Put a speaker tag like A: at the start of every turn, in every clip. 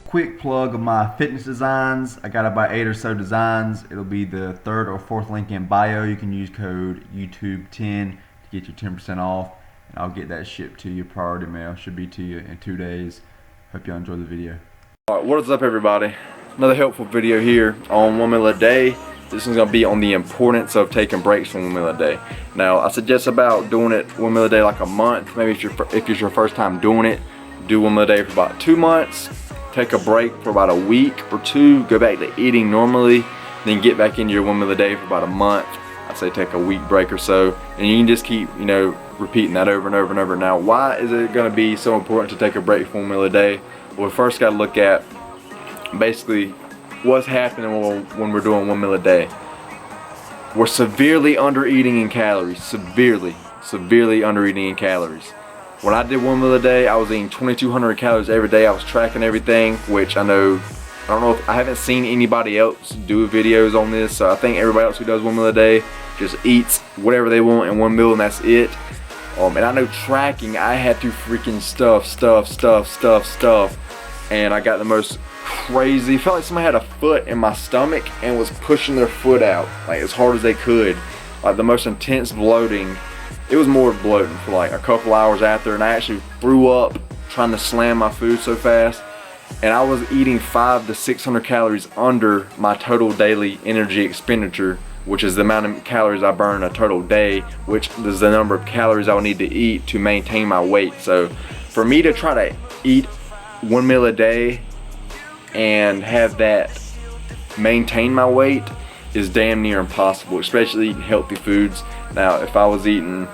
A: Quick plug of my fitness designs. I got about 8 or so designs. It'll be the 3rd or 4th link in bio. You can use code YouTube10 to get your 10% off, and I'll get that shipped to your priority mail. Should be to you in 2 days. Hope y'all enjoy the video. Alright, what is up everybody? Another helpful video here on 1 meal a day. This is going to be on the importance of taking breaks from 1 meal a day. Now I suggest about doing it 1 meal a day like a month. Maybe if it's your first time doing it, do 1 meal a day for about 2 months. Take a break for about a week or 2, go back to eating normally, then get back into your 1 meal a day for about a month. I'd say take a week break or so, and you can just keep, repeating that over and over and over. Now, why is it going to be so important to take a break from 1 meal a day? Well, we first got to look at basically what's happening when we're doing 1 meal a day. We're severely under eating in calories, severely under eating in calories. When I did 1 meal a day, I was eating 2,200 calories every day. I was tracking everything, which I don't know if I haven't seen anybody else do videos on this. So I think everybody else who does 1 meal a day just eats whatever they want in 1 meal and that's it. And I know tracking, I had to freaking stuff. And I got the most crazy, felt like somebody had a foot in my stomach and was pushing their foot out like as hard as they could. Like the most intense bloating. It was more bloating for like a couple hours after, and I actually threw up trying to slam my food so fast. And I was eating 500 to 600 calories under my total daily energy expenditure, which is the amount of calories I burn a total day, which is the number of calories I would need to eat to maintain my weight. So for me to try to eat 1 meal a day and have that maintain my weight is damn near impossible, especially eating healthy foods. Now, if I was eating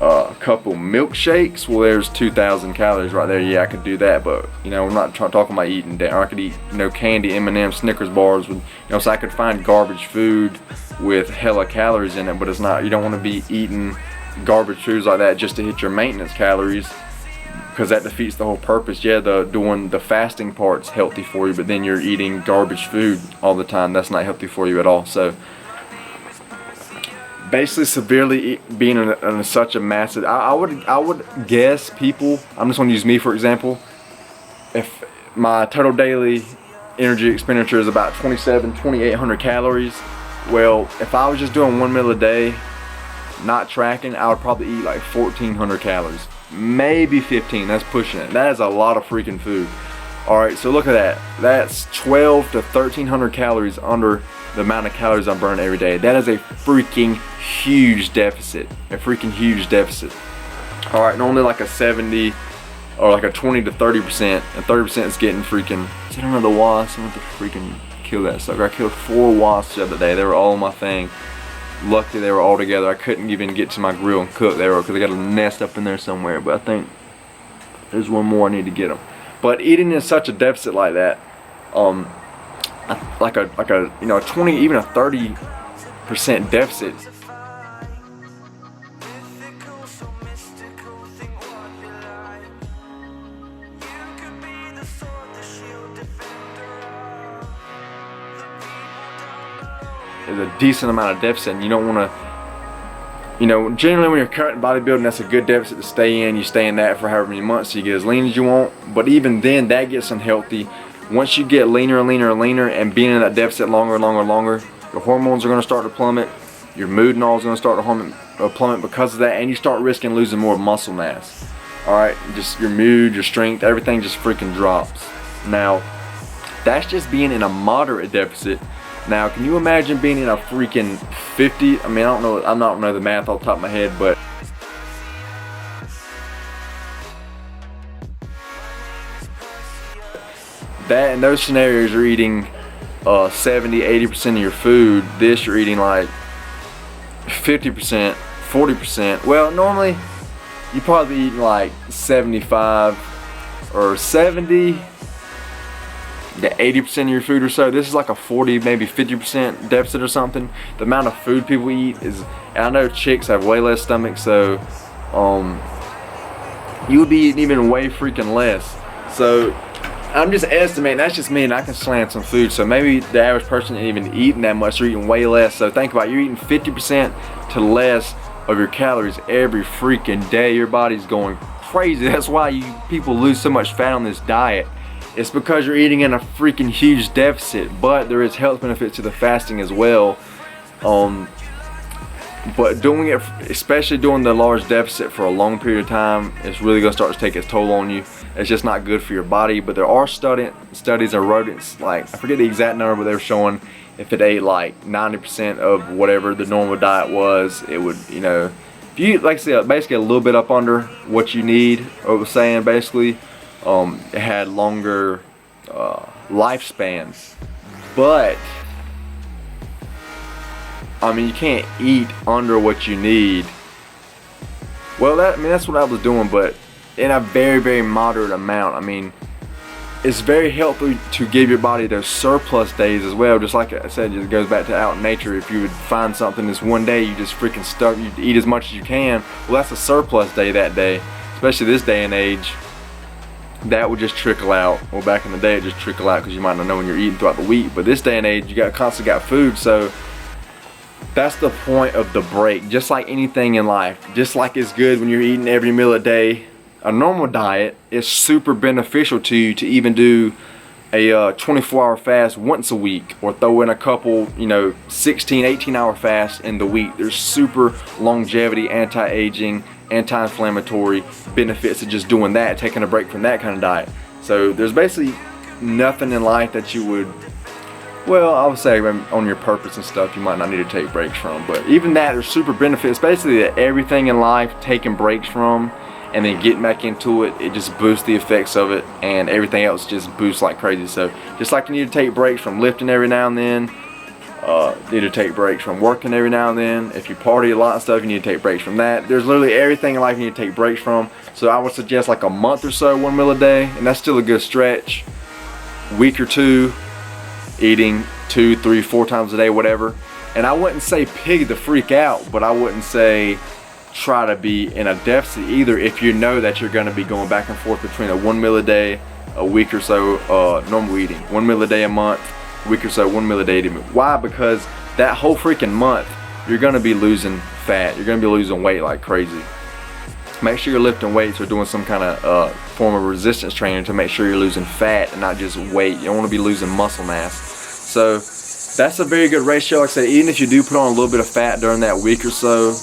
A: a couple milkshakes, well, there's 2,000 calories right there. Yeah, I could do that, but I'm not talking about eating that. Or I could eat, candy, M&M's, Snickers bars with, so I could find garbage food with hella calories in it. But it's not. You don't want to be eating garbage foods like that just to hit your maintenance calories, because that defeats the whole purpose. Yeah, doing the fasting part's healthy for you, but then you're eating garbage food all the time. That's not healthy for you at all. So basically, severely being in such a massive, I would guess people, I'm just going to use me for example, if my total daily energy expenditure is about 2,800 calories, well, if I was just doing 1 meal a day, not tracking, I would probably eat like 1,400 calories. Maybe 15, that's pushing it. That is a lot of freaking food. Alright, so look at that. That's 1,200 to 1,300 calories under the amount of calories I'm burning every day. That is a freaking huge deficit. A freaking huge deficit. Alright, normally like a 70 or like a 20 to 30%, and 30% is getting freaking, is that another wasp? I want to freaking kill that sucker. I killed 4 wasps the other day. They were all on my thing. Luckily they were all together. I couldn't even get to my grill and cook. They were, because they got a nest up in there somewhere, but I think there's one more I need to get them. But eating in such a deficit like that, like a 20, even a 30% deficit, is a decent amount of deficit, and you don't want to, generally when you're cutting bodybuilding, that's a good deficit to stay in. You stay in that for however many months so you get as lean as you want, but even then that gets unhealthy. Once you get leaner and leaner and leaner and being in that deficit longer and longer and longer, your hormones are going to start to plummet, your mood and all is going to start to plummet because of that, and you start risking losing more muscle mass. Alright, just your mood, your strength, everything just freaking drops. Now, that's just being in a moderate deficit. Now, can you imagine being in a freaking 50? I mean, I don't know the math off the top of my head, but that in those scenarios you're eating 70-80% of your food. This you're eating like 50%, 40%. Well, normally you probably be eating like 75 or 70 to 80% of your food or so. This is like a 40, maybe 50% deficit or something. The amount of food people eat is, and I know chicks have way less stomachs, so you would be eating even way freaking less. So I'm just estimating, that's just me, and I can slant some food. So maybe the average person ain't even eating that much, they're eating way less. So think about it, you're eating 50% to less of your calories every freaking day. Your body's going crazy. That's why people lose so much fat on this diet. It's because you're eating in a freaking huge deficit, but there is health benefits to the fasting as well. But doing it, especially doing the large deficit for a long period of time, it's really going to start to take its toll on you. It's just not good for your body. But there are studies of rodents, like I forget the exact number, but they were showing if it ate like 90% of whatever the normal diet was, it would, you know, if you, like I said, basically a little bit up under what you need, what it was saying basically, it had longer lifespans. But I mean, you can't eat under what you need. Well, that's what I was doing, but in a very, very moderate amount. I mean, it's very healthy to give your body those surplus days as well. Just like I said, it just goes back to out in nature. If you would find something this one day, you just freaking stuff, you eat as much as you can. Well, that's a surplus day that day, especially this day and age. That would just trickle out. Well, back in the day, it just trickle out because you might not know when you're eating throughout the week. But this day and age, you constantly got food, so that's the point of the break. Just like anything in life, just like it's good when you're eating every meal a day, a normal diet is super beneficial to you to even do a 24-hour fast once a week, or throw in a couple, 16, 18-hour fasts in the week. There's super longevity, anti-aging, anti-inflammatory benefits of just doing that, taking a break from that kind of diet. So there's basically nothing in life that you would, well, I would say on your purpose and stuff, you might not need to take breaks from. But even that, there's super benefits. Basically, everything in life, taking breaks from and then getting back into it, it just boosts the effects of it, and everything else just boosts like crazy. So just like you need to take breaks from lifting every now and then, need to take breaks from working every now and then. If you party a lot and stuff, you need to take breaks from that. There's literally everything in life you need to take breaks from. So I would suggest like a month or so, 1 meal a day, and that's still a good stretch. Week or two, eating 2, 3, 4 times a day, whatever. And I wouldn't say pig the freak out, but I wouldn't say try to be in a deficit either if you know that you're going to be going back and forth between a 1 meal a day, a week or so normal eating, 1 meal a day a month, a week or so, 1 meal a day. Why? Because that whole freaking month you're going to be losing fat, you're going to be losing weight like crazy. Make sure you're lifting weights or doing some kind of form of resistance training to make sure you're losing fat and not just weight. You don't want to be losing muscle mass. So that's a very good ratio. Like I said, even if you do put on a little bit of fat during that week or so,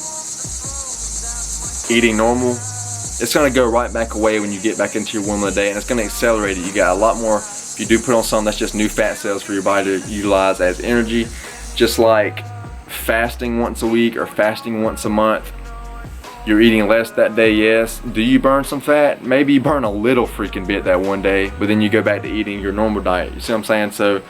A: eating normal, it's going to go right back away when you get back into your 1 meal a day, and it's going to accelerate it. You got a lot more, if you do put on something, that's just new fat cells for your body to utilize as energy. Just like fasting once a week or fasting once a month, you're eating less that day, yes. Do you burn some fat? Maybe you burn a little freaking bit that one day, but then you go back to eating your normal diet. You see what I'm saying? So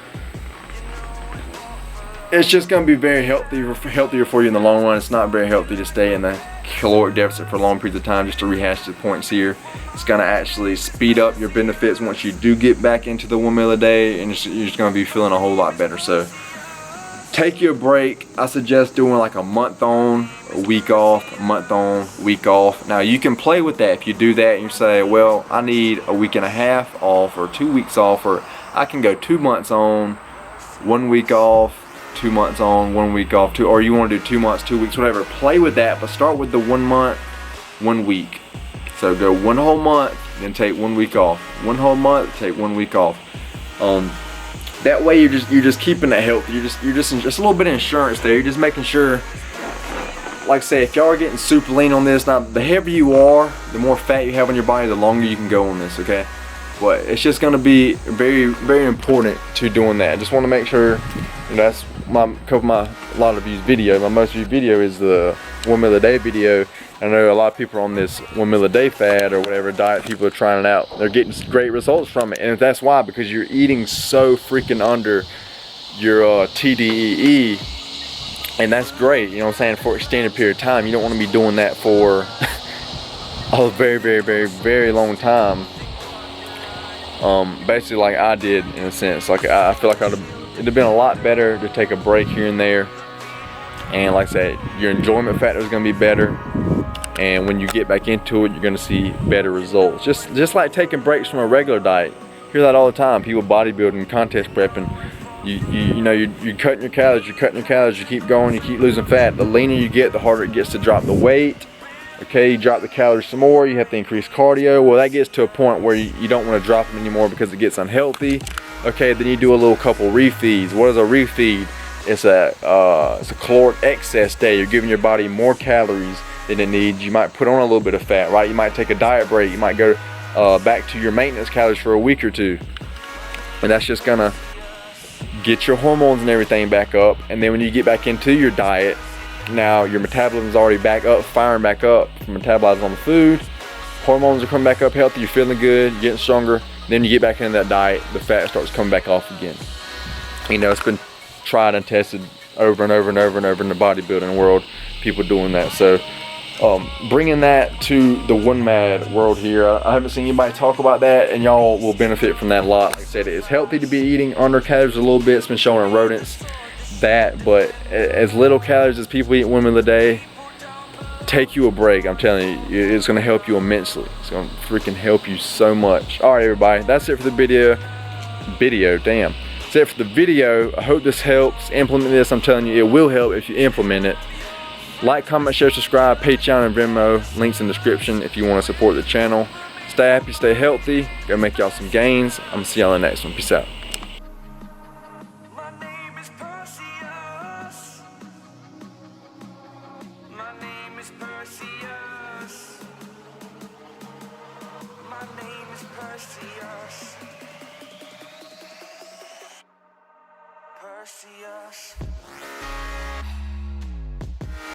A: it's just going to be very healthier for you in the long run. It's not very healthy to stay in the caloric deficit for long periods of time. Just to rehash the points here, it's going to actually speed up your benefits once you do get back into the 1 meal a day, and you're just going to be feeling a whole lot better. So take your break. I suggest doing like a month on, a week off, a month on, week off. Now you can play with that. If you do that and you say, well, I need a week and a half off or 2 weeks off, or I can go 2 months on, 1 week off, 2 months on, 1 week off, or you want to do 2 months, 2 weeks, whatever. Play with that, but start with the 1 month, 1 week. So go 1 whole month, then take 1 week off. 1 whole month, take 1 week off. That way you're just keeping it healthy. You're just a little bit of insurance there. You're just making sure. Like I say, if y'all are getting super lean on this, now the heavier you are, the more fat you have on your body, the longer you can go on this. Okay. But it's just going to be very, very important to doing that. I just want to make sure, that's a lot of views video. My most viewed video is the 1 meal a day video. I know a lot of people are on this 1 meal a day fad or whatever diet. People are trying it out. They're getting great results from it, and that's why, because you're eating so freaking under your TDEE, and that's great. You know what I'm saying? For an extended period of time, you don't want to be doing that for a very, very, very, very long time. Basically like I did, in a sense. Like I feel like it'd have been a lot better to take a break here and there, and like I said, your enjoyment factor is going to be better, and when you get back into it, you're going to see better results. Just like taking breaks from a regular diet. hear that all the time. People bodybuilding, contest prepping. You know, you're cutting your calories, you keep going, you keep losing fat. The leaner you get, the harder it gets to drop the weight. Okay, you drop the calories some more, you have to increase cardio. Well, that gets to a point where you don't want to drop them anymore because it gets unhealthy. Okay, then you do a little couple refeeds. What is a refeed? It's a caloric excess day. You're giving your body more calories than it needs. You might put on a little bit of fat, right? You might take a diet break. You might go back to your maintenance calories for a week or two. And that's just gonna get your hormones and everything back up. And then when you get back into your diet, now your metabolism's already back up, firing back up from metabolizing on the food. Hormones are coming back up healthy, you're feeling good, you're getting stronger. Then you get back into that diet, the fat starts coming back off again. You know, it's been tried and tested over and over and over and over in the bodybuilding world, people doing that. So bringing that to the OMAD world here, I haven't seen anybody talk about that, and y'all will benefit from that a lot. Like I said, it's healthy to be eating under calories a little bit. It's been shown in rodents that, but as little calories as people eat women a day, take you a break. I'm telling you, it's going to help you immensely. It's going to freaking help you so much. All right, everybody, that's it for the video. Damn. That's it for the video. I hope this helps. Implement this. I'm telling you, it will help if you implement it. Like, comment, share, subscribe, Patreon and Venmo. Links in the description if you want to support the channel. Stay happy, stay healthy. Go make y'all some gains. I'm going to see y'all in the next one. Peace out.
B: My name is Perseus.